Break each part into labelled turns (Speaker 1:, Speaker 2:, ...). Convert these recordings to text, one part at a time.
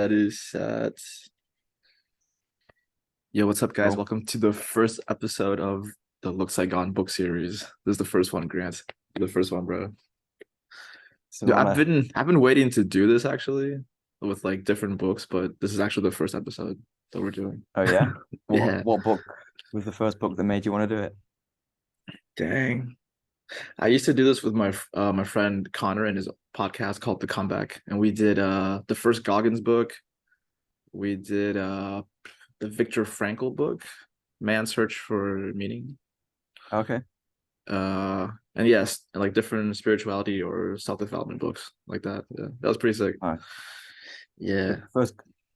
Speaker 1: Ready, set. Yo, what's up, guys?
Speaker 2: Cool.
Speaker 1: Welcome to the first episode of the Looks Like Gone book series. This is the first one, Grant. The first one, bro.
Speaker 2: It's an
Speaker 1: Dude, I've
Speaker 2: honor.
Speaker 1: been I've been waiting to do this actually with like different books, but this is actually the first episode that we're doing.
Speaker 2: Oh yeah. What
Speaker 1: Yeah,
Speaker 2: what book was the first book that made you want to do it?
Speaker 1: dang. I used to do this with my friend Connor and his podcast called The Comeback, and we did the first Goggins book. We did the Viktor Frankl book, Man's Search for Meaning.
Speaker 2: Okay.
Speaker 1: And yes, and like different spirituality or self-development books like that. Yeah, that was pretty sick.
Speaker 2: All right. The
Speaker 1: Yeah,
Speaker 2: first,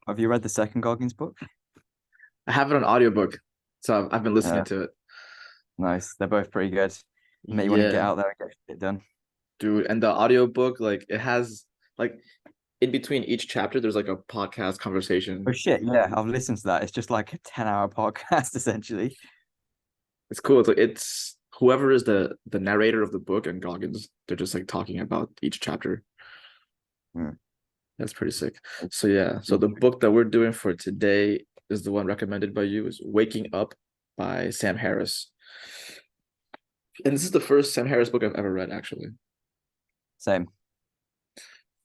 Speaker 2: have you read the second Goggins book?
Speaker 1: I have it on audiobook, so I've been listening
Speaker 2: Yeah,
Speaker 1: to it.
Speaker 2: nice. They're both pretty good. Make you want to get
Speaker 1: Yeah,
Speaker 2: out there and get shit done.
Speaker 1: dude, and the audiobook, like it has like in between each chapter there's like a podcast
Speaker 2: Oh
Speaker 1: conversation.
Speaker 2: shit, yeah, I've listened to that. It's just like a 10-hour podcast essentially.
Speaker 1: It's cool. It's whoever is the narrator of the book and Goggins, they're just like talking about each chapter.
Speaker 2: Hmm.
Speaker 1: That's pretty sick. So yeah, so the book that we're doing for today is the one recommended by you, is Waking Up by Sam Harris. And this is the first Sam Harris book I've ever read, actually.
Speaker 2: Same.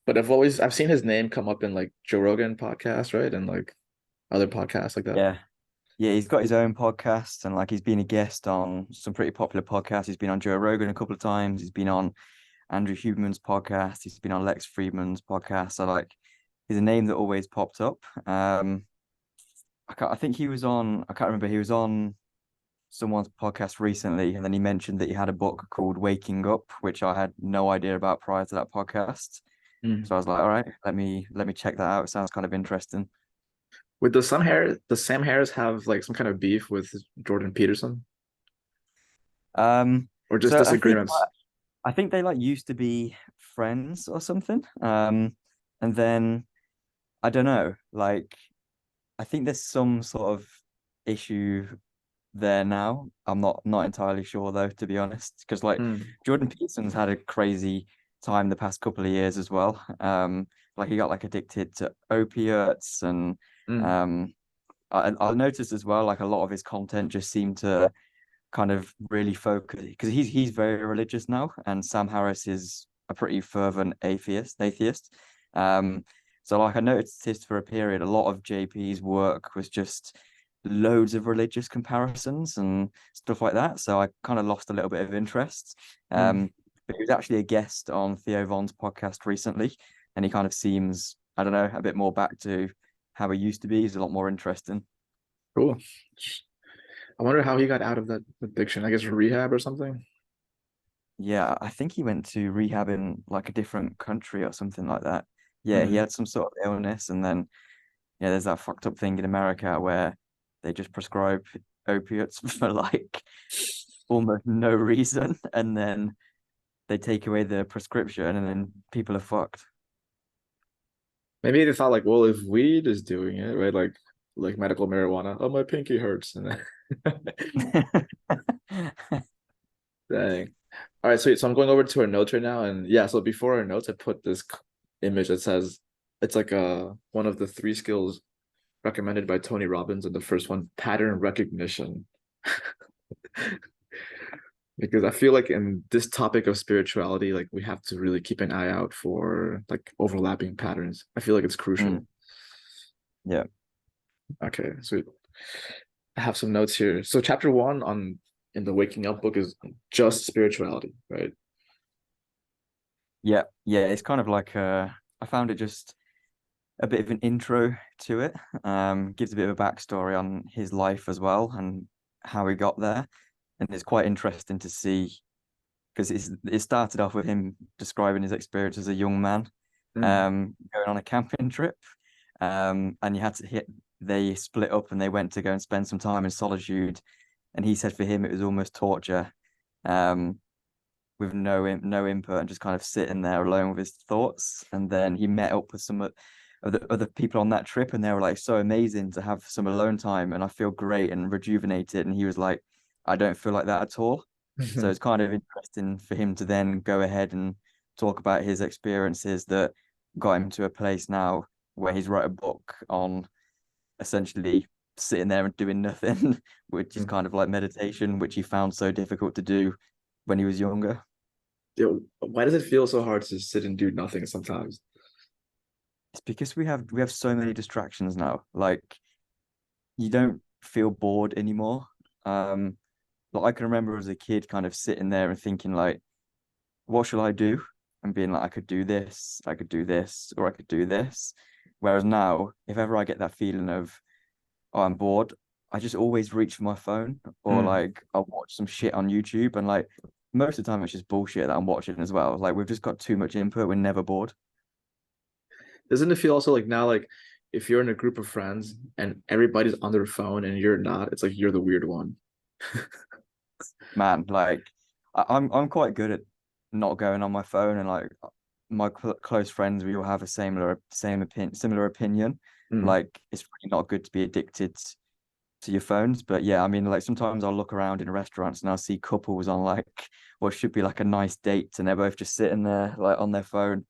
Speaker 1: But I've seen his name come up in like Joe Rogan podcast, right? And like other podcasts like that.
Speaker 2: Yeah. Yeah, he's got his own podcast and like he's been a guest on some pretty popular podcasts. He's been on Joe Rogan a couple of times. He's been on Andrew Huberman's podcast. He's been on Lex Friedman's podcast. So like he's a name that always popped up. I think he was on, I can't remember, he was on someone's podcast recently, and then he mentioned that he had a book called Waking Up, which I had no idea about prior to that podcast.
Speaker 1: Mm.
Speaker 2: So I was like, all right, let me check that out. It sounds kind of interesting.
Speaker 1: With the Sam Harris have like some kind of beef with Jordan Peterson
Speaker 2: Um,
Speaker 1: or just
Speaker 2: so I think
Speaker 1: disagreements?
Speaker 2: I think they like used to be friends or something. And then I don't know, like I think there's some sort of issue there now. I'm not entirely sure though, to be honest, because like
Speaker 1: Mm.
Speaker 2: Jordan Peterson's had a crazy time the past couple of years as well. Like he got like addicted to opiates, and
Speaker 1: Mm.
Speaker 2: um, I noticed as well like a lot of his content just seemed to kind of really focus because he's very religious now, and Sam Harris is a pretty fervent atheist. Um, so like I noticed this for a period, a lot of JP's work was just loads of religious comparisons and stuff like that. So I kind of lost a little bit of interest.
Speaker 1: Mm.
Speaker 2: But he was actually a guest on Theo Von's podcast recently, and he kind of seems, I don't know, a bit more back to how he used to be. He's a lot more interesting.
Speaker 1: Cool. I wonder how he got out of that addiction. I guess rehab or something.
Speaker 2: Yeah, I think he went to rehab in like a different country or something like that. Yeah, he
Speaker 1: Mm.
Speaker 2: had some sort of illness, and then yeah, there's that fucked up thing in America where they just prescribe opiates for like almost no reason, and then they take away the prescription, and then people are fucked.
Speaker 1: Maybe they thought like, well, if weed is doing it, right? Like medical marijuana. Oh, my pinky hurts. And then dang. All right, so I'm going over to our notes right now, and yeah, so before our notes, I put this image that says it's like one of the three skills recommended by Tony Robbins, and the first one, pattern recognition. Because I feel like in this topic of spirituality, like we have to really keep an eye out for like overlapping patterns. I feel like it's crucial.
Speaker 2: Mm, yeah,
Speaker 1: Okay, so I have some notes here. So chapter one on in the Waking Up book is just spirituality, right?
Speaker 2: yeah, yeah. It's kind of like I found it just a bit of an intro to it. Gives a bit of a backstory on his life as well and how he got there, and it's quite interesting to see because it started off with him describing his experience as a young man,
Speaker 1: Mm.
Speaker 2: going on a camping trip, and you had to hit. They split up and they went to go and spend some time in solitude, and he said for him it was almost torture, um, with no input and just kind of sitting there alone with his thoughts. And then he met up with some of the other people on that trip, and they were like so amazing to have some alone time, and I feel great and rejuvenated. And he was like, I don't feel like that at all. So it's kind of interesting for him to then go ahead and talk about his experiences that got him to a place now where he's wrote a book on essentially sitting there and doing nothing, which is
Speaker 1: Mm.
Speaker 2: kind of like meditation, which he found so difficult to do when he was younger.
Speaker 1: Yo, why does it feel so hard to sit and do nothing sometimes?
Speaker 2: It's because we have so many distractions now. Like you don't feel bored anymore. Um, like I can remember as a kid kind of sitting there and thinking like, what shall I do? And being like, I could do this, I could do this, or I could do this. Whereas now, if ever I get that feeling of, oh, I'm bored, I just always reach for my phone or
Speaker 1: Mm.
Speaker 2: like I'll watch some shit on YouTube and like most of the time it's just bullshit that I'm watching as well. Like we've just got too much input, we're never bored.
Speaker 1: Doesn't it feel also like now, like if you're in a group of friends and everybody's on their phone and you're not, it's like you're the weird one.
Speaker 2: Man, like I'm quite good at not going on my phone and like my close friends, we all have a similar opinion.
Speaker 1: Mm.
Speaker 2: Like it's really not good to be addicted to your phones. But yeah, I mean, like sometimes I'll look around in restaurants and I'll see couples on like what should be like a nice date, and they're both just sitting there like on their phone.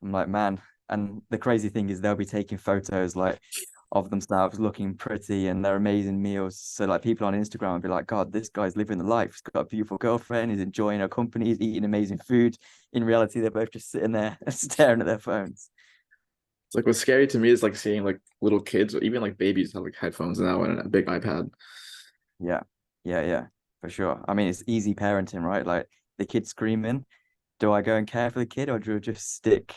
Speaker 2: I'm like, man. And the crazy thing is they'll be taking photos like of themselves looking pretty and their amazing meals. So like people on Instagram will be like, God, this guy's living the life. He's got a beautiful girlfriend, he's enjoying her company, he's eating amazing food. In reality, they're both just sitting there staring at their phones.
Speaker 1: It's like what's scary to me is like seeing like little kids or even like babies have like headphones now and a big iPad.
Speaker 2: Yeah, yeah, for sure. I mean, it's easy parenting, right? Like the kid screaming. Do I go and care for the kid or do I just stick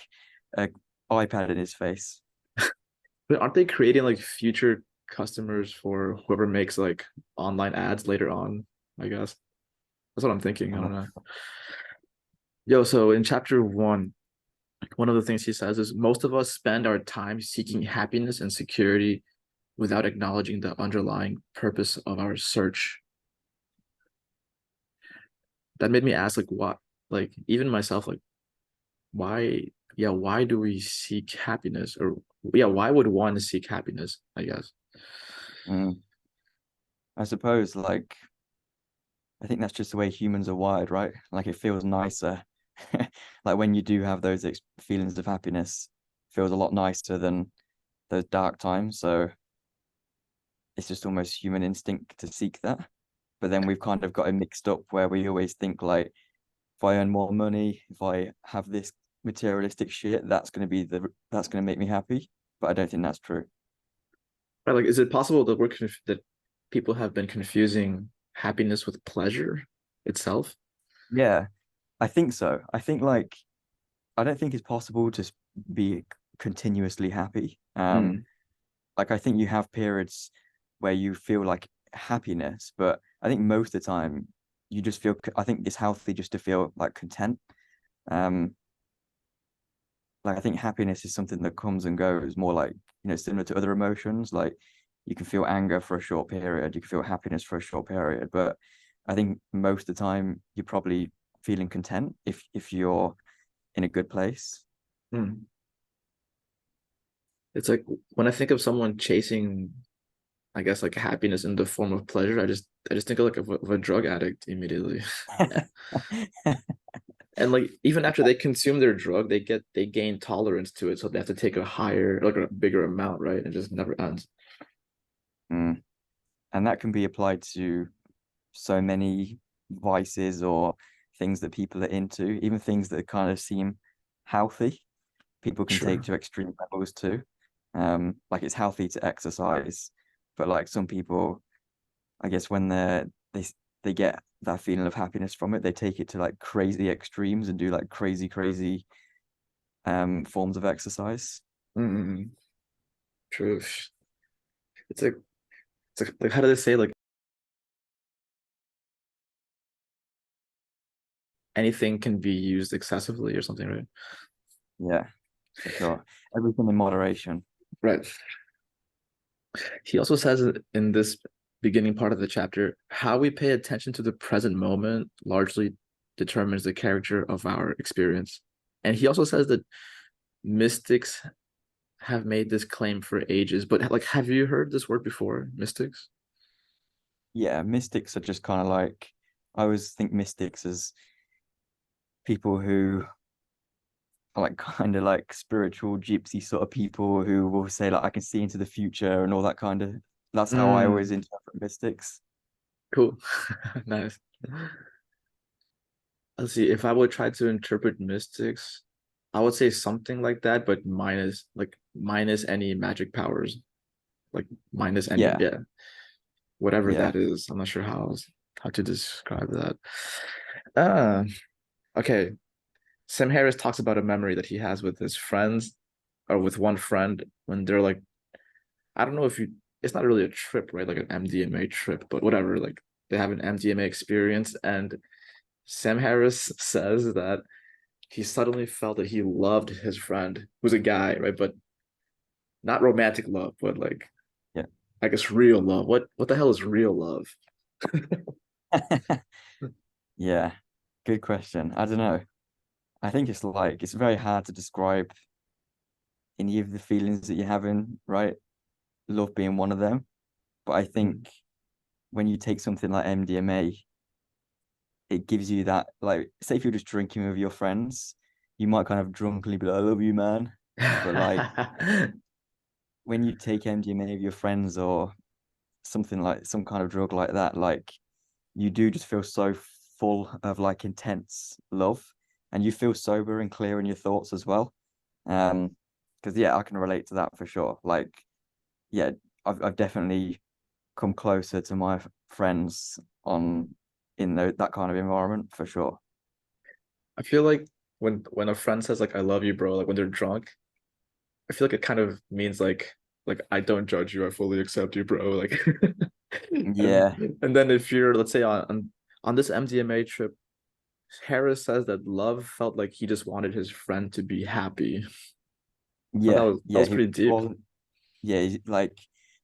Speaker 2: a iPad in his face?
Speaker 1: But aren't they creating like future customers for whoever makes like online ads later on? I guess that's what I'm thinking. I
Speaker 2: I'm
Speaker 1: don't
Speaker 2: not
Speaker 1: know. Yo, so in chapter one, one of the things he says is most of us spend our time seeking happiness and security without acknowledging the underlying purpose of our search. That made me ask, like, what, like, even myself, like, why, yeah, why do we seek happiness? Or, yeah, why would one seek happiness, I guess?
Speaker 2: mm. I suppose like I think that's just the way humans are wired, right? Like it feels nicer. Like when you do have those feelings of happiness, feels a lot nicer than those dark times. So it's just almost human instinct to seek that. But then we've kind of got it mixed up where we always think like if I earn more money, if I have this materialistic shit, that's gonna make me happy. But I don't think that's true.
Speaker 1: Right, like, is it possible that that people have been confusing happiness with pleasure itself?
Speaker 2: Yeah, I think so. I think like I don't think it's possible to be continuously happy.
Speaker 1: Mm,
Speaker 2: Like I think you have periods where you feel like happiness, but I think most of the time you just feel, I think it's healthy just to feel like content. Um, like I think happiness is something that comes and goes more like, similar to other emotions. Like you can feel anger for a short period, you can feel happiness for a short period, but I think most of the time you're probably feeling content if you're in a good place.
Speaker 1: mm. It's like when I think of someone chasing, I guess, like happiness in the form of pleasure, I just think of like of a drug addict immediately. And like even after they consume their drug, they gain tolerance to it, so they have to take a higher, like a bigger amount, right? It just never ends.
Speaker 2: Mm. And that can be applied to so many vices or things that people are into, even things that kind of seem healthy, people can take
Speaker 1: Sure.
Speaker 2: to extreme levels too. Like it's healthy to exercise, but like some people, I guess when they get that feeling of happiness from it, they take it to like crazy extremes and do like crazy forms of exercise.
Speaker 1: Mm-mm. True. It's like like how do they say like anything can be used excessively or something, right?
Speaker 2: Yeah, for sure. Everything in moderation.
Speaker 1: Right. He also says in this beginning part of the chapter, how we pay attention to the present moment largely determines the character of our experience. And he also says that mystics have made this claim for ages, but like, have you heard this word before, mystics?
Speaker 2: Yeah, mystics are just kind of like, I always think mystics as people who like kind of like spiritual gypsy sort of people who will say like I can see into the future and all that kind of. That's how I always
Speaker 1: Mm,
Speaker 2: interpret mystics.
Speaker 1: cool. Nice. Let's see, if I would try to interpret mystics, I would say something like that, but minus any magic powers. Like minus any,
Speaker 2: Yeah,
Speaker 1: yeah, whatever
Speaker 2: yeah.
Speaker 1: that is. I'm not sure how to describe that. Uh, okay. Sam Harris talks about a memory that he has with his friends or with one friend when they're like, I don't know if you, it's not really a trip, right? Like an MDMA trip, but whatever. Like they have an MDMA experience, and Sam Harris says that he suddenly felt that he loved his friend, who's a guy, right? But not romantic love, but like
Speaker 2: Yeah.
Speaker 1: I guess real love. What the hell is real love?
Speaker 2: Yeah. Good question. I don't know. I think it's like it's very hard to describe any of the feelings that you're having, right? Love being one of them. But I
Speaker 1: Mm.
Speaker 2: think when you take something like MDMA, it gives you that like say if you're just drinking with your friends, you might kind of drunkenly be like, I love you, man. But like when you take MDMA with your friends or something like some kind of drug like that, like you do just feel so full of like intense love and you feel sober and clear in your thoughts as well. Because yeah, I can relate to that for sure. Like, yeah, I've definitely come closer to my friends on in that kind of environment for sure.
Speaker 1: I feel like when a friend says like I love you, bro, like when they're drunk, I feel like it kind of means like I don't judge you, I fully accept you, bro. Like and
Speaker 2: Yeah,
Speaker 1: and then if you're let's say on this MDMA trip, Harris says that love felt like he just wanted his friend to be happy. I thought
Speaker 2: yeah,
Speaker 1: that
Speaker 2: yeah.
Speaker 1: was
Speaker 2: He
Speaker 1: pretty deep.
Speaker 2: wasn't. Yeah, like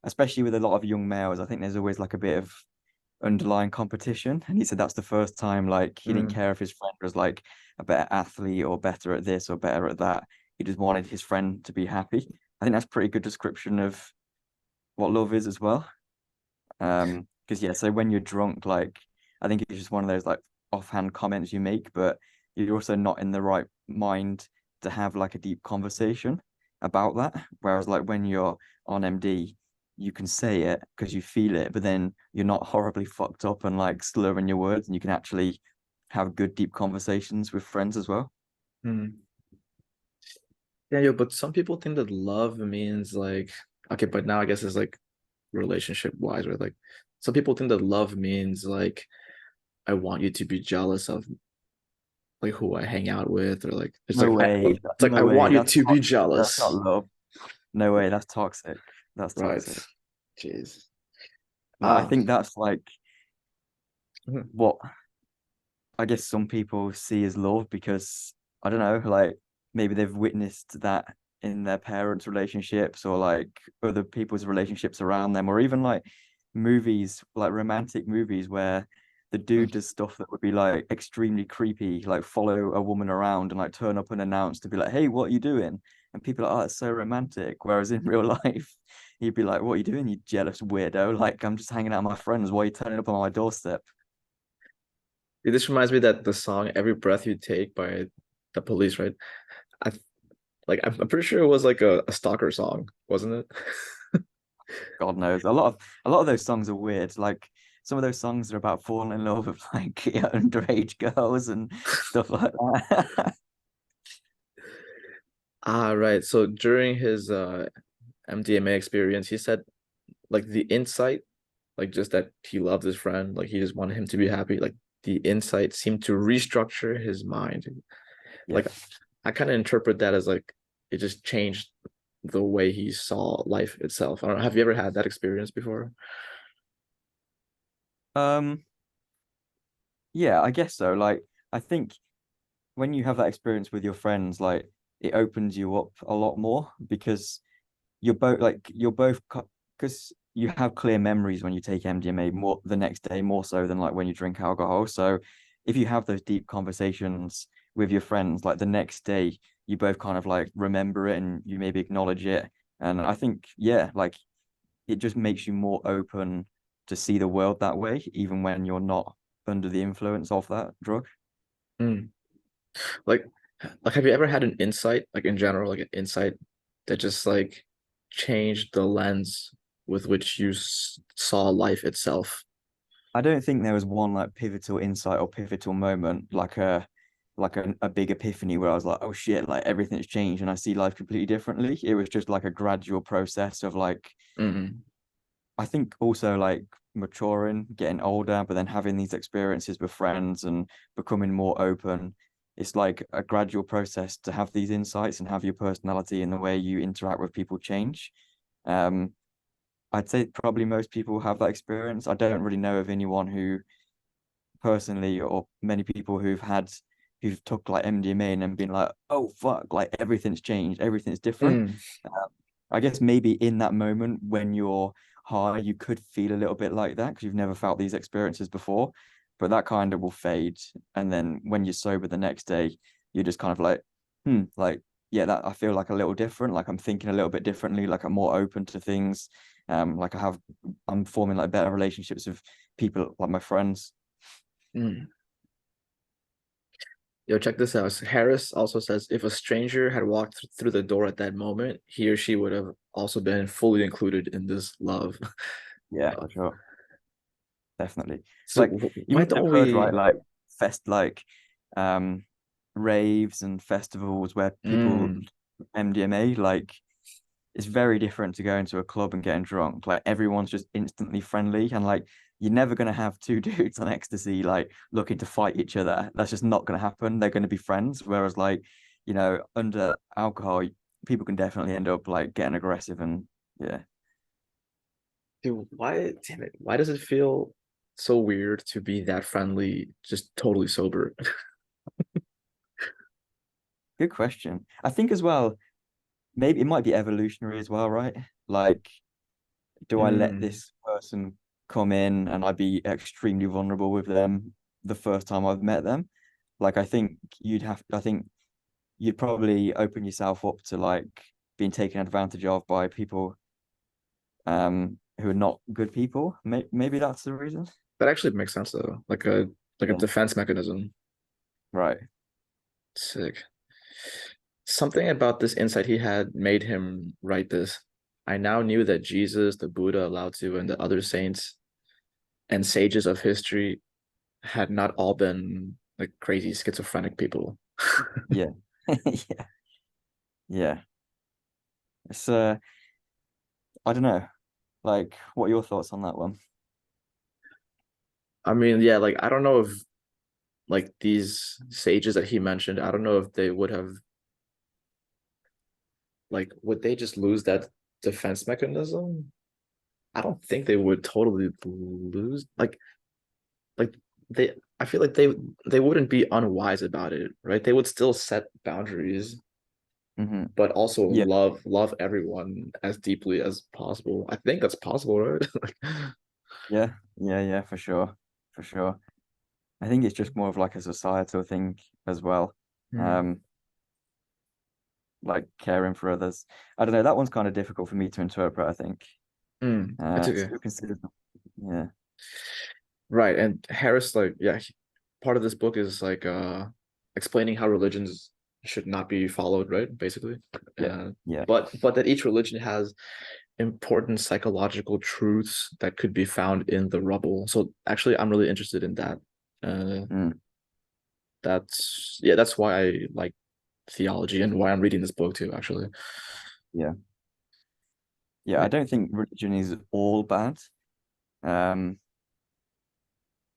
Speaker 2: especially with a lot of young males, I think there's always like a bit of underlying competition. And he said that's the first time like he didn't
Speaker 1: Mm.
Speaker 2: care if his friend was like a better athlete or better at this or better at that. He just wanted his friend to be happy. I think that's a pretty good description of what love is as well. Because yeah, so when you're drunk, like I think it's just one of those like offhand comments you make, but you're also not in the right mind to have like a deep conversation about that. Whereas like when you're on MD, you can say it because you feel it, but then you're not horribly fucked up and like slurring your words, and you can actually have good deep conversations with friends as well.
Speaker 1: Mm. Yeah, yo, but some people think that love means like okay, but now I guess it's like relationship wise, right? Like some people think that love means like I want you to be jealous of like who I hang out with, or like
Speaker 2: No way.
Speaker 1: it's like I
Speaker 2: No way.
Speaker 1: want you
Speaker 2: That's
Speaker 1: to be
Speaker 2: toxic. That's not
Speaker 1: jealous,
Speaker 2: love. No way. That's toxic. That's
Speaker 1: right?
Speaker 2: toxic.
Speaker 1: Jeez.
Speaker 2: I
Speaker 1: Ah,
Speaker 2: think that's like
Speaker 1: mhm.
Speaker 2: what I guess some people see as love because I don't know, like maybe they've witnessed that in their parents' relationships or like other people's relationships around them, or even like movies, like romantic movies where the dude does stuff that would be like extremely creepy, like follow a woman around and like turn up and announce to be like, hey, what are you doing? And people are like, oh, it's so romantic. Whereas in real life, he'd be like, what are you doing, you jealous weirdo? Like, I'm just hanging out with my friends. Why are you turning up on my doorstep?
Speaker 1: This reminds me that the song "Every Breath You Take" by the Police, right? I I'm pretty sure it was like a stalker song, wasn't it?
Speaker 2: God knows. A lot of those songs are weird. Like some of those songs are about falling in love with like yeah, underage girls and stuff like that.
Speaker 1: Ah, right. So during his MDMA experience, he said like the insight, like just that he loved his friend, like he just wanted him to be happy. Like the insight seemed to restructure his mind.
Speaker 2: Yeah.
Speaker 1: Like I kind of interpret that as like it just changed the way he saw life itself. I don't know. Have you ever had that experience before?
Speaker 2: Um, yeah, I guess so. Like I think when you have that experience with your friends, like it opens you up a lot more because you're both because you have clear memories when you take MDMA more the next day more so than like when you drink alcohol. So if you have those deep conversations with your friends, like the next day you both kind of like remember it and you maybe acknowledge it. And I think yeah, like it just makes you more open to see the world that way, even when you're not under the influence of that drug.
Speaker 1: Mm. Like Like, have you ever had an insight, like in general, like an insight that just like changed the lens with which you saw life itself?
Speaker 2: I don't think there was one like pivotal insight or pivotal moment, like a big epiphany where I was like, oh shit, like everything's changed and I see life completely differently. It was just like a gradual process of like,
Speaker 1: Mm,
Speaker 2: I think also like maturing, getting older, but then having these experiences with friends and becoming more open. It's like a gradual process to have these insights and have your personality and the way you interact with people change. Um, I'd say probably most people have that experience. I don't really know of anyone who personally or many people who've took like MDMA and then been like, oh fuck, like everything's changed, everything's different.
Speaker 1: mm,
Speaker 2: Um, I guess maybe in that moment when you're high, you could feel a little bit like that because you've never felt these experiences before, but that kind of will fade. And then when you're sober the next day, you're just kind of like, like, yeah, that I feel like a little different. Like I'm thinking a little bit differently, like I'm more open to things. Like I'm forming like better relationships with people like my friends.
Speaker 1: mm. Yo, check this out. Harris also says if a stranger had walked through the door at that moment, he or she would have also been fully included in this love.
Speaker 2: Yeah,
Speaker 1: Uh,
Speaker 2: for sure. Definitely.
Speaker 1: so
Speaker 2: Like you
Speaker 1: why
Speaker 2: must have
Speaker 1: don't
Speaker 2: heard, right?
Speaker 1: we?
Speaker 2: Like fest like um raves and festivals where people
Speaker 1: Mm,
Speaker 2: MDMA, like it's very different to going to a club and getting drunk. Like everyone's just instantly friendly and like you're never gonna have two dudes on ecstasy like looking to fight each other. That's just not gonna happen. They're gonna be friends. Whereas like, under alcohol, people can definitely end up like getting aggressive and yeah.
Speaker 1: dude, why? Damn it! Why does it feel so weird to be that friendly, just totally sober?
Speaker 2: Good question. I think as well, maybe it might be evolutionary as well, right? Like, do I let
Speaker 1: Mm,
Speaker 2: this person come in and I be extremely vulnerable with them the first time I've met them? Like, I think you'd probably open yourself up to like being taken advantage of by people who are not good people. Maybe that's the reason.
Speaker 1: that actually makes sense though. Like a
Speaker 2: Yeah,
Speaker 1: defense mechanism.
Speaker 2: right.
Speaker 1: Sick. Something about this insight he had made him write this. I now knew that Jesus, the Buddha, Lao Tzu, and the other saints and sages of history had not all been like crazy schizophrenic people.
Speaker 2: Yeah. Yeah. Yeah. It's I don't know. Like, what are your thoughts on that one?
Speaker 1: I mean, yeah, like I don't know if like these sages that he mentioned, I don't know if they would have like would they just lose that defense mechanism? I don't think they would totally lose like they I feel like they wouldn't be unwise about it, right? They would still set boundaries, but also
Speaker 2: Yeah.
Speaker 1: love everyone as deeply as possible. I think that's possible, right?
Speaker 2: Yeah. Yeah. Yeah. For sure. For sure. I think it's just more of like a societal thing as well.
Speaker 1: Hmm.
Speaker 2: Um, like caring for others. I don't know. That one's kind of difficult for me to interpret, I think.
Speaker 1: It's
Speaker 2: It's
Speaker 1: okay.
Speaker 2: still considered, yeah.
Speaker 1: Right. And Harris, like, yeah, part of this book is like explaining how religions should not be followed, right? Basically.
Speaker 2: Yeah. Yeah.
Speaker 1: But that each religion has important psychological truths that could be found in the rubble. So actually I'm really interested in that. Uh
Speaker 2: Mm,
Speaker 1: that's yeah, that's why I like theology and why I'm reading this book too, actually.
Speaker 2: yeah. Yeah. I don't think religion is all bad. Um,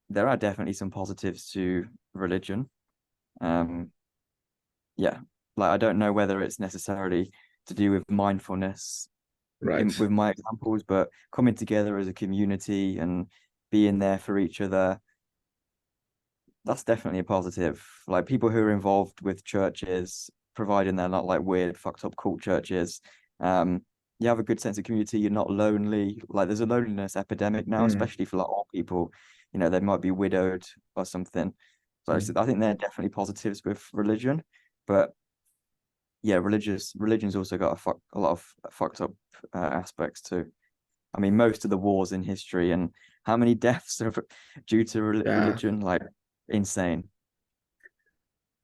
Speaker 2: there are definitely some positives to religion. Um, yeah. Like I don't know whether it's necessarily to do with mindfulness
Speaker 1: Right.
Speaker 2: with my examples, but coming together as a community and being there for each other, that's definitely a positive. Like people who are involved with churches, providing they're not like weird, fucked up cult churches, you have a good sense of community. You're not lonely. Like there's a loneliness epidemic now,
Speaker 1: Mm,
Speaker 2: especially for like old people. They might be widowed or something. So
Speaker 1: mm.
Speaker 2: I think they're definitely positives with religion, but yeah, religion's also got a lot of fucked up aspects too. I mean, most of the wars in history and how many deaths are due to
Speaker 1: Yeah.
Speaker 2: religion, like insane.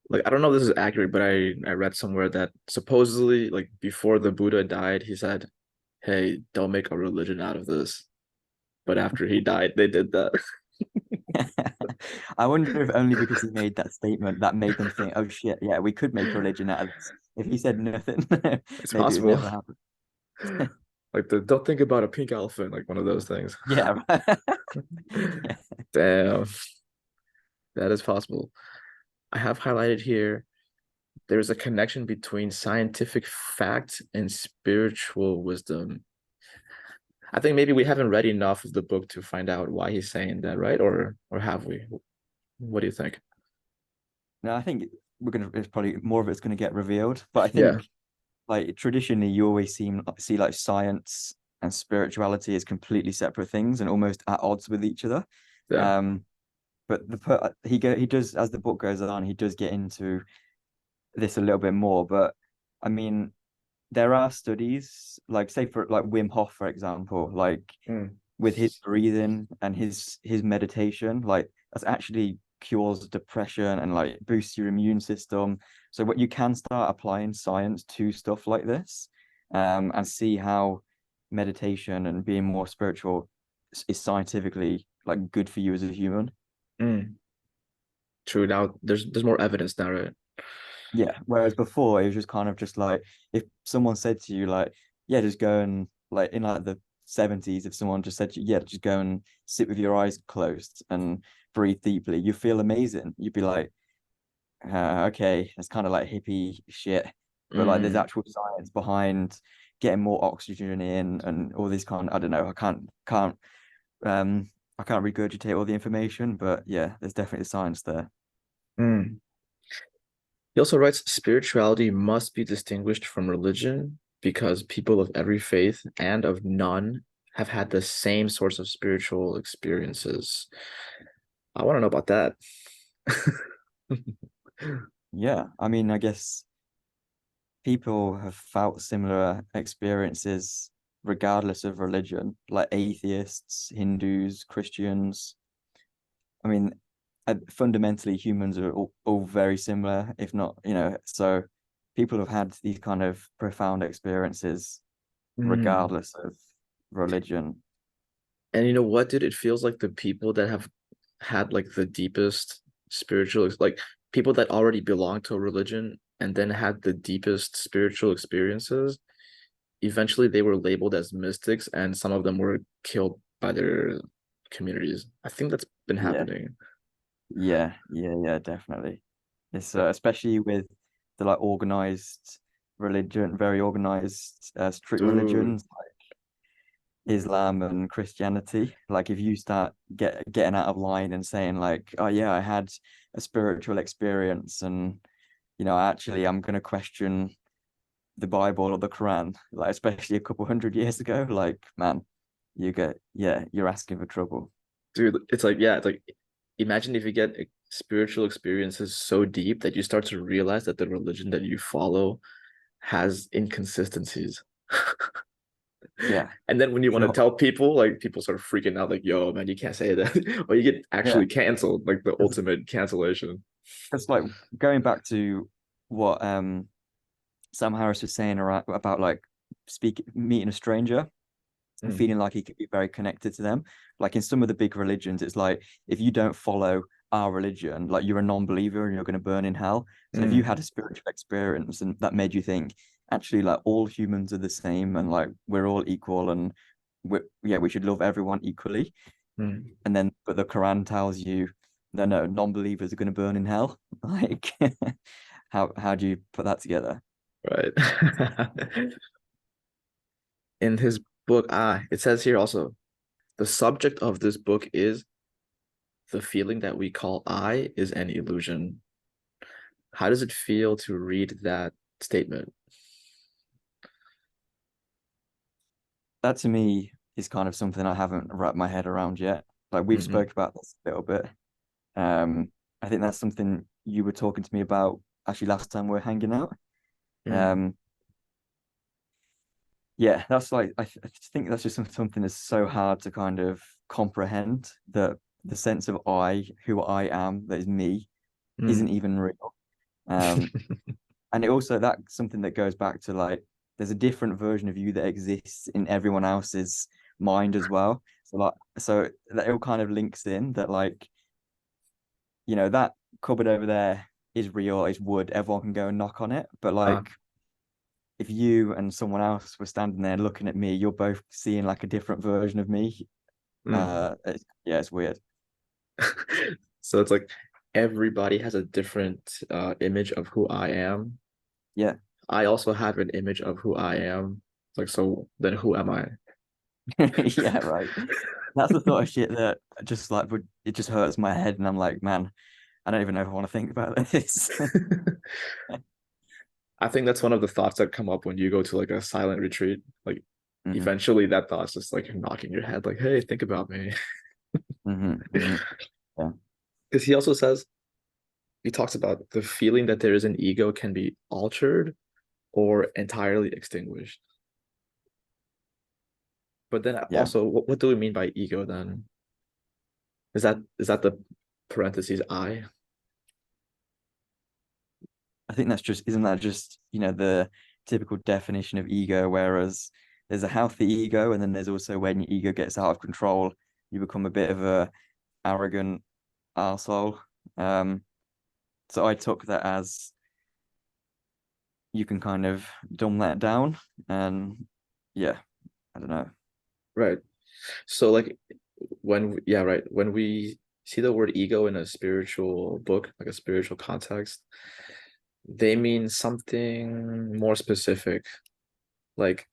Speaker 1: like I don't know if this is accurate, but I read somewhere that supposedly like before the Buddha died, he said, "Hey, don't make a religion out of this." But after he died, they did that.
Speaker 2: I wonder if only because he made that statement that made them think, oh shit, yeah, we could make a religion out of this. If he said nothing,
Speaker 1: It's
Speaker 2: maybe it would
Speaker 1: possible.
Speaker 2: never happen.
Speaker 1: Like the don't think about a pink elephant, like one of those things.
Speaker 2: Yeah, right. Yeah.
Speaker 1: Damn, that is possible. I have highlighted here there's a connection between scientific fact and spiritual wisdom. I think maybe we haven't read enough of the book to find out why he's saying that, right? Or have we? What do you think?
Speaker 2: No, I think it's probably more of it's gonna get revealed. But I
Speaker 1: Yeah,
Speaker 2: think like traditionally you always see like science and spirituality as completely separate things and almost at odds with each other.
Speaker 1: yeah.
Speaker 2: Um, but he does, as the book goes on, he does get into this a little bit more. But I mean, there are studies, like say for like Wim Hof, for example, like
Speaker 1: Mm,
Speaker 2: with his breathing and his meditation, like that's actually cures depression and like boosts your immune system. So what you can start applying science to stuff like this, and see how meditation and being more spiritual is scientifically like good for you as a human.
Speaker 1: mm. True. Now there's more evidence now, right?
Speaker 2: Yeah. Whereas before it was just kind of just like if someone said to you like, yeah, just go and like in like the 70s, if someone just said to you, yeah, just go and sit with your eyes closed and breathe deeply, you feel amazing. You'd be like, okay, that's kind of like hippie shit. But like there's
Speaker 1: Mm,
Speaker 2: actual science behind getting more oxygen in and all these kind, I don't know, um I can't regurgitate all the information, but yeah, there's definitely science there.
Speaker 1: mm. He also writes spirituality must be distinguished from religion because people of every faith and of none have had the same source of spiritual experiences. I want to know about that.
Speaker 2: Yeah, I mean, I guess people have felt similar experiences regardless of religion, like atheists, Hindus, Christians. I mean, fundamentally, humans are all very similar, if not, so people have had these kind of profound experiences
Speaker 1: Mm.
Speaker 2: regardless of religion.
Speaker 1: And you know what, dude? It feels like the people that have had like the deepest spiritual, like people that already belong to a religion and then had the deepest spiritual experiences, eventually they were labeled as mystics and some of them were killed by their communities. I think that's been
Speaker 2: Yeah,
Speaker 1: happening.
Speaker 2: yeah, definitely. It's especially with the like organized religion, very organized, strict
Speaker 1: Dude,
Speaker 2: religions Islam and Christianity. Like if you start getting out of line and saying like, oh yeah, I had a spiritual experience and actually I'm gonna question the Bible or the Quran, like especially a couple hundred years ago, like man, you're asking for trouble.
Speaker 1: dude, it's like, yeah, it's like imagine if you get spiritual experiences so deep that you start to realize that the religion that you follow has inconsistencies.
Speaker 2: Yeah,
Speaker 1: And then when you want to
Speaker 2: sure.
Speaker 1: tell people, like people start freaking out, like, yo, man, you can't say that. Or you get
Speaker 2: Yeah.
Speaker 1: actually canceled, like the ultimate cancellation.
Speaker 2: It's like going back to what Sam Harris was saying about like meeting a stranger and
Speaker 1: Mm,
Speaker 2: feeling like he could be very connected to them. Like in some of the big religions, it's like if you don't follow our religion, like you're a non-believer and you're going to burn in hell. So if you
Speaker 1: mm,
Speaker 2: had a spiritual experience and that made you think, actually, like all humans are the same and like we're all equal and we should love everyone equally.
Speaker 1: mm.
Speaker 2: And then, but the Quran tells you, no, non-believers are going to burn in hell. Like, how do you put that together?
Speaker 1: Right. In his book, it says here also, the subject of this book is the feeling that we call I is an illusion. How does it feel to read that statement?
Speaker 2: That to me is kind of something I haven't wrapped my head around yet. Like we've
Speaker 1: Hmm.
Speaker 2: spoke about this a little bit. Um, I think that's something you were talking to me about actually last time we were hanging out.
Speaker 1: Mm,
Speaker 2: Um, yeah, that's like I think that's just something that's so hard to kind of comprehend that the sense of I, who I am, that is me, isn't
Speaker 1: mm,
Speaker 2: even real. Um, and it also that's something that goes back to like there's a different version of you that exists in everyone else's mind as well. So that all kind of links in that like, that cupboard over there is real, it's wood, everyone can go and knock on it. But
Speaker 1: Uh,
Speaker 2: like if you and someone else were standing there looking at me, you're both seeing like a different version of me.
Speaker 1: mm.
Speaker 2: Yeah, it's weird.
Speaker 1: So it's like everybody has a different image of who I am.
Speaker 2: Yeah.
Speaker 1: I also have an image of who I am. Like, so then who am I?
Speaker 2: Yeah, right. That's the sort of shit that just like would it just hurts my head and I'm like, man, I don't even know if I want to think about this.
Speaker 1: I think that's one of the thoughts that come up when you go to like a silent retreat. Like
Speaker 2: Hmm.
Speaker 1: eventually that thought's just like knocking your head, like, hey, think about me.
Speaker 2: Hmm. Hmm. Yeah.
Speaker 1: Because he also says he talks about the feeling that there is an ego can be altered or entirely extinguished. But then
Speaker 2: Yeah.
Speaker 1: also, what do we mean by ego then? Is that the parentheses I?
Speaker 2: I think that's just, isn't that just, the typical definition of ego, whereas there's a healthy ego, and then there's also when your ego gets out of control, you become a bit of a arrogant arsehole. Um, so I took that as you can kind of dumb that down, and yeah, I don't know.
Speaker 1: Right. So like yeah, right. When we see the word ego in a spiritual book, like a spiritual context, they mean something more specific. Like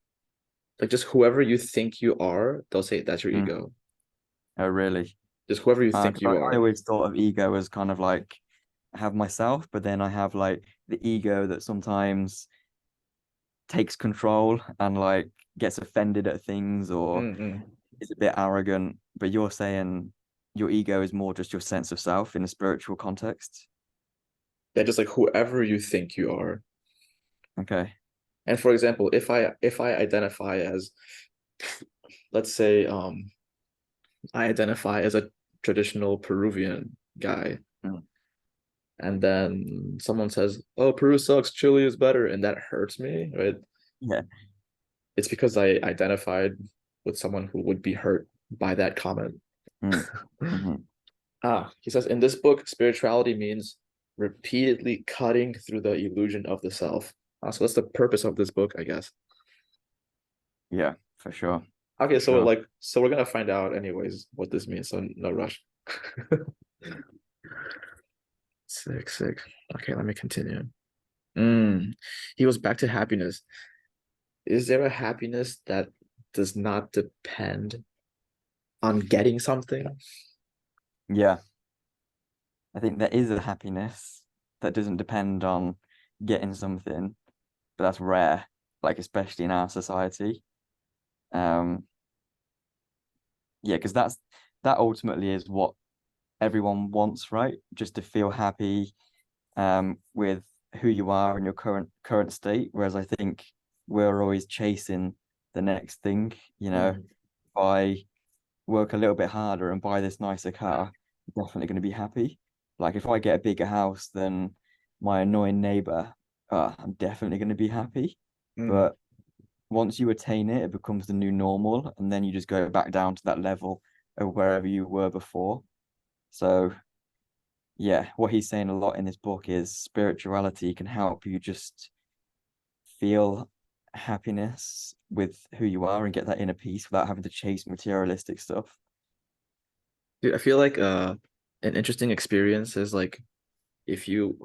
Speaker 1: like just whoever you think you are, they'll say that's your
Speaker 2: Mm.
Speaker 1: ego.
Speaker 2: Oh, really?
Speaker 1: Just whoever you think
Speaker 2: 'Cause I,
Speaker 1: you
Speaker 2: I
Speaker 1: are.
Speaker 2: always thought of ego as kind of like I have myself, but then I have like the ego that sometimes takes control and like gets offended at things or
Speaker 1: Mm-mm.
Speaker 2: is a bit arrogant. But you're saying your ego is more just your sense of self in a spiritual context.
Speaker 1: Yeah, just like whoever you think you are.
Speaker 2: Okay.
Speaker 1: And for example, if I identify as, let's say, I identify as a traditional Peruvian guy,
Speaker 2: Mm.
Speaker 1: and then someone says, "Oh, Peru sucks, Chile is better," and that hurts me, right?
Speaker 2: Yeah.
Speaker 1: It's because I identified with someone who would be hurt by that comment.
Speaker 2: Mm. Hmm.
Speaker 1: He says in this book, spirituality means repeatedly cutting through the illusion of the self. So that's the purpose of this book, I guess.
Speaker 2: Yeah, for sure.
Speaker 1: Okay,
Speaker 2: For
Speaker 1: so
Speaker 2: sure.
Speaker 1: we're gonna find out anyways what this means, so no rush. Sick, sick. Okay, let me continue. Mm. He goes back to happiness. Is there a happiness that does not depend on getting something?
Speaker 2: Yeah. I think there is a happiness that doesn't depend on getting something, but that's rare, like especially in our society. Um, yeah, because that ultimately is what everyone wants, right? Just to feel happy with who you are in your current state. Whereas I think we're always chasing the next thing,
Speaker 1: Mm,
Speaker 2: if I work a little bit harder and buy this nicer car, I'm definitely going to be happy. Like if I get a bigger house than my annoying neighbor, I'm definitely going to be happy.
Speaker 1: mm.
Speaker 2: But once you attain it, it becomes the new normal, and then you just go back down to that level of wherever you were before. So yeah, what he's saying a lot in this book is spirituality can help you just feel happiness with who you are and get that inner peace without having to chase materialistic stuff.
Speaker 1: Dude, I feel like an interesting experience is like if you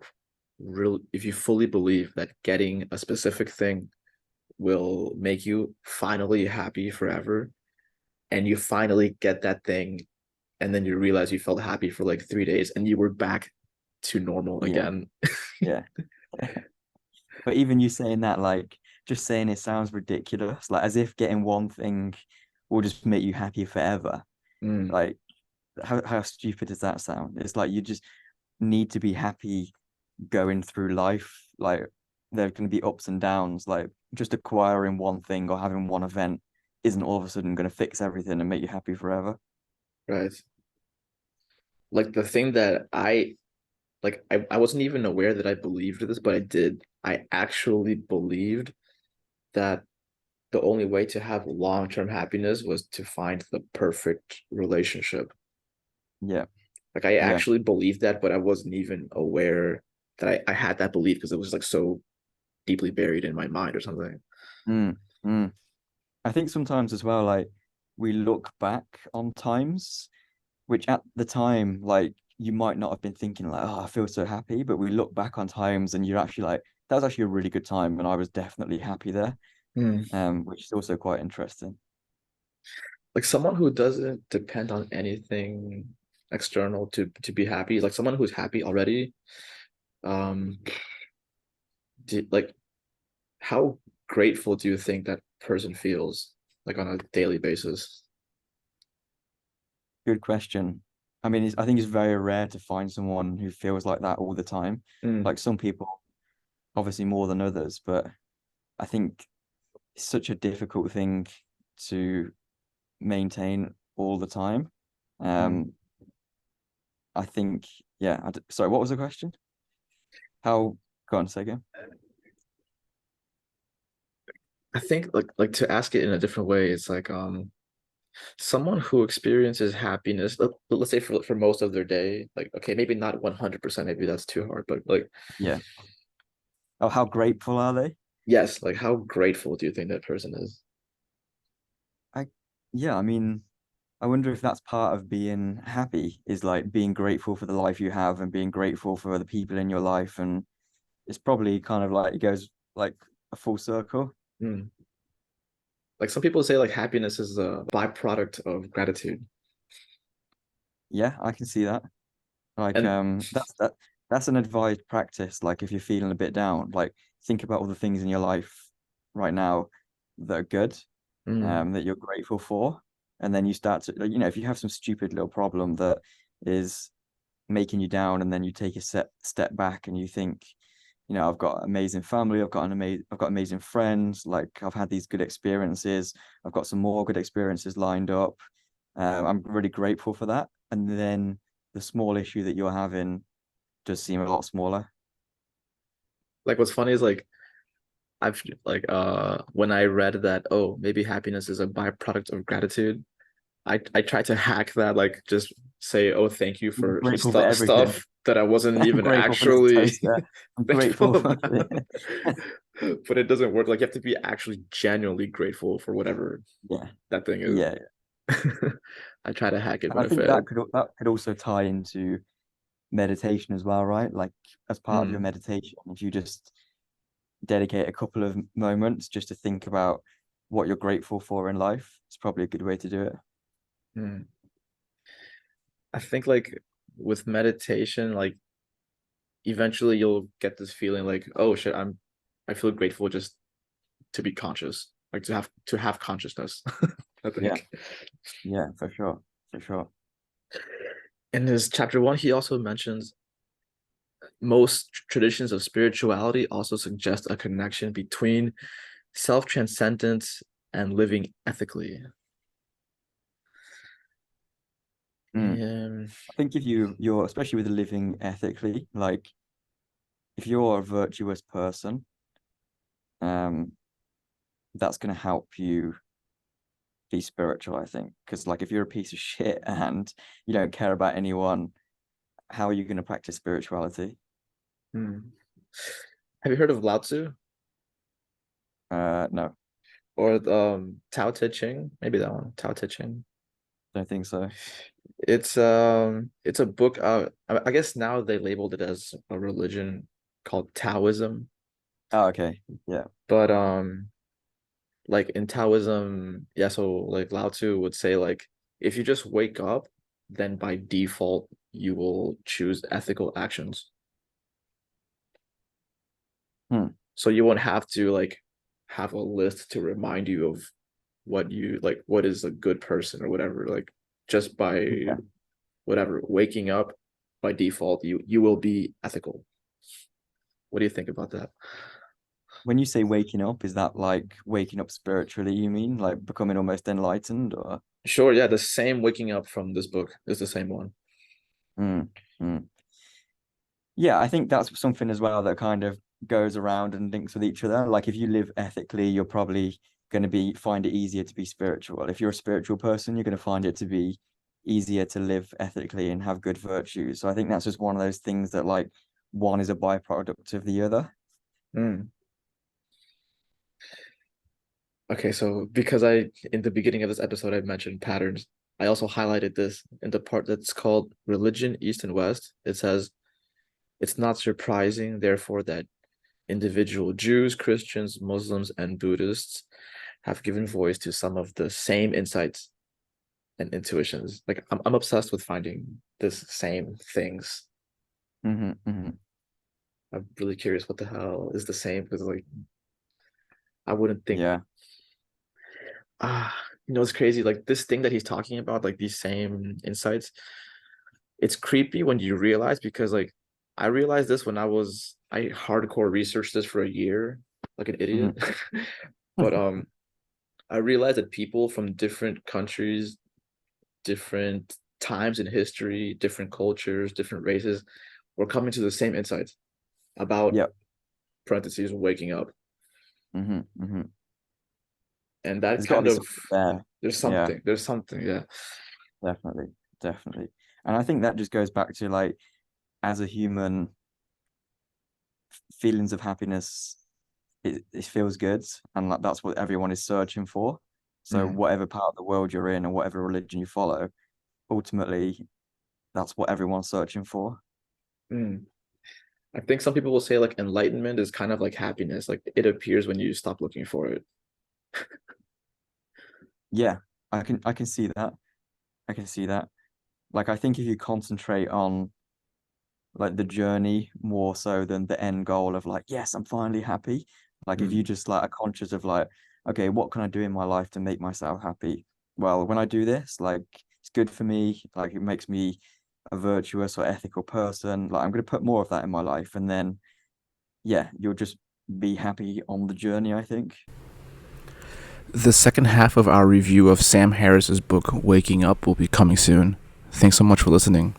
Speaker 1: if you fully believe that getting a specific thing will make you finally happy forever, and you finally get that thing, and then you realize you felt happy for like 3 days and you were back to normal
Speaker 2: Yeah,
Speaker 1: again.
Speaker 2: yeah. But even you saying that, like, just saying it sounds ridiculous, like as if getting one thing will just make you happy forever.
Speaker 1: Mm,
Speaker 2: Like, how stupid does that sound? It's like you just need to be happy going through life. Like, there are going to be ups and downs. Like, just acquiring one thing or having one event isn't all of a sudden going to fix everything and make you happy forever.
Speaker 1: right. Like the thing that I like I wasn't even aware that I believed this, but I did. I actually believed that the only way to have long-term happiness was to find the perfect relationship.
Speaker 2: Yeah,
Speaker 1: Like I
Speaker 2: yeah.
Speaker 1: actually believed that, but I wasn't even aware that I had that belief because it was like so deeply buried in my mind or something.
Speaker 2: Mm, mm. I think sometimes as well, like we look back on times which at the time, like you might not have been thinking like, oh, I feel so happy, but we look back on times and you're actually like, that was actually a really good time, and I was definitely happy there.
Speaker 1: Hmm.
Speaker 2: Which is also quite interesting.
Speaker 1: Like someone who doesn't depend on anything external to be happy, like someone who's happy already. Um, like how grateful do you think that person feels like on a daily basis?
Speaker 2: Good question. I mean, I think it's very rare to find someone who feels like that all the time.
Speaker 1: Mm,
Speaker 2: Like some people, obviously more than others, but I think it's such a difficult thing to maintain all the time.
Speaker 1: mm.
Speaker 2: Um, I think, yeah. Sorry, what was the question? How? Go on, say again.
Speaker 1: I think like to ask it in a different way, it's like someone who experiences happiness, let's say for most of their day, like okay, maybe not 100%, maybe that's too hard, but like
Speaker 2: Yeah. Oh, how grateful are they?
Speaker 1: yes, like how grateful do you think that person is?
Speaker 2: I, yeah, I mean, I wonder if that's part of being happy, is like being grateful for the life you have and being grateful for the people in your life. And it's probably kind of like it goes like a full circle.
Speaker 1: Mm. Like some people say like happiness is a byproduct of gratitude.
Speaker 2: Yeah, I can see that. Like,
Speaker 1: And
Speaker 2: that's an advised practice. Like, if you're feeling a bit down, like think about all the things in your life right now that are good,
Speaker 1: mm,
Speaker 2: that you're grateful for, and then you start to, like, if you have some stupid little problem that is making you down, and then you take a step back and you think, I've got amazing family, I've got amazing friends, like I've had these good experiences, I've got some more good experiences lined up. I'm really grateful for that. And then the small issue that you're having does seem a lot smaller.
Speaker 1: like what's funny is like I've like when I read that, oh, maybe happiness is a byproduct of gratitude, I tried to hack that, like just say, oh, thank you
Speaker 2: I'm
Speaker 1: for
Speaker 2: grateful for everything.
Speaker 1: stuff that I wasn't
Speaker 2: I'm
Speaker 1: even
Speaker 2: grateful for this
Speaker 1: actually
Speaker 2: toaster. I'm grateful
Speaker 1: thankful
Speaker 2: for
Speaker 1: about. But it doesn't work. Like you have to be actually genuinely grateful for whatever
Speaker 2: yeah,
Speaker 1: that thing is.
Speaker 2: yeah.
Speaker 1: I try to hack it,
Speaker 2: And
Speaker 1: but
Speaker 2: I
Speaker 1: I
Speaker 2: think
Speaker 1: failed.
Speaker 2: that could also tie into meditation as well, right? Like as part of your
Speaker 1: Hmm.
Speaker 2: meditation, if you just dedicate a couple of moments just to think about what you're grateful for in life, it's probably a good way to do it.
Speaker 1: Hmm. I think like with meditation, like eventually you'll get this feeling like, oh shit, I feel grateful just to be conscious, like to have consciousness. I
Speaker 2: Yeah,
Speaker 1: think.
Speaker 2: yeah, for sure, for sure.
Speaker 1: In his chapter one, he also mentions most traditions of spirituality also suggest a connection between self-transcendence and living ethically.
Speaker 2: Mm.
Speaker 1: And
Speaker 2: I think if you're especially with living ethically, like if you're a virtuous person, um, that's going to help you be spiritual, I think. Because like if you're a piece of shit and you don't care about anyone, how are you going to practice spirituality?
Speaker 1: hmm. Have you heard of Lao Tzu
Speaker 2: No,
Speaker 1: or Tao Te Ching? Maybe that one, Tao Te Ching.
Speaker 2: don't think so.
Speaker 1: It's a book. I guess now they labeled it as a religion called Taoism,
Speaker 2: Oh, okay. Yeah.
Speaker 1: but like in Taoism, yeah, so like Lao Tzu would say like if you just wake up, then by default you will choose ethical actions.
Speaker 2: Hmm.
Speaker 1: So you won't have to like have a list to remind you of what you like, what is a good person or whatever. Like just by
Speaker 2: Yeah.
Speaker 1: whatever waking up by default, you will be ethical. What do you think about that?
Speaker 2: When you say waking up, is that like waking up spiritually, you mean? Like becoming almost enlightened or?
Speaker 1: Sure, yeah, the same waking up from this book is the same one.
Speaker 2: Mm, mm. Yeah, I think that's something as well that kind of goes around and links with each other. Like if you live ethically, you're probably going to be find it easier to be spiritual. If you're a spiritual person, you're going to find it to be easier to live ethically and have good virtues. So I think that's just one of those things that like one is a byproduct of the other.
Speaker 1: Mm. Okay, so because in the beginning of this episode, I mentioned patterns, I also highlighted this in the part that's called Religion, East and West. It says, it's not surprising, therefore, that individual Jews, Christians, Muslims, and Buddhists have given voice to some of the same insights and intuitions. Like I'm obsessed with finding this same things.
Speaker 2: Hmm.
Speaker 1: I'm really curious what the hell is the same because like I wouldn't think
Speaker 2: Yeah.
Speaker 1: it's crazy. Like this thing that he's talking about, like these same insights, it's creepy when you realize because like I realized this when I hardcore researched this for a year, like an idiot.
Speaker 2: Hmm.
Speaker 1: But I realized that people from different countries, different times in history, different cultures, different races were coming to the same insights about
Speaker 2: Yep.
Speaker 1: parentheses waking up.
Speaker 2: Hmm.
Speaker 1: And that
Speaker 2: There's got to
Speaker 1: kind
Speaker 2: be
Speaker 1: of
Speaker 2: something there. Yeah,
Speaker 1: there's something, yeah.
Speaker 2: definitely, definitely. And I think that just goes back to like as a human, feelings of happiness, it feels good, and like that's what everyone is searching for. So
Speaker 1: Mm,
Speaker 2: whatever part of the world you're in or whatever religion you follow, ultimately that's what everyone's searching for.
Speaker 1: mm. I think some people will say like enlightenment is kind of like happiness, like it appears when you stop looking for it.
Speaker 2: Yeah, I can see that. I can see that. Like I think if you concentrate on like the journey more so than the end goal of like, yes, I'm finally happy. Like if you
Speaker 1: Mm,
Speaker 2: just like are conscious of like, okay, what can I do in my life to make myself happy? Well, when I do this, like it's good for me, like it makes me a virtuous or ethical person. Like I'm gonna put more of that in my life. And then yeah, you'll just be happy on the journey, I think.
Speaker 3: The second half of our review of Sam Harris's book, Waking Up, will be coming soon. Thanks so much for listening.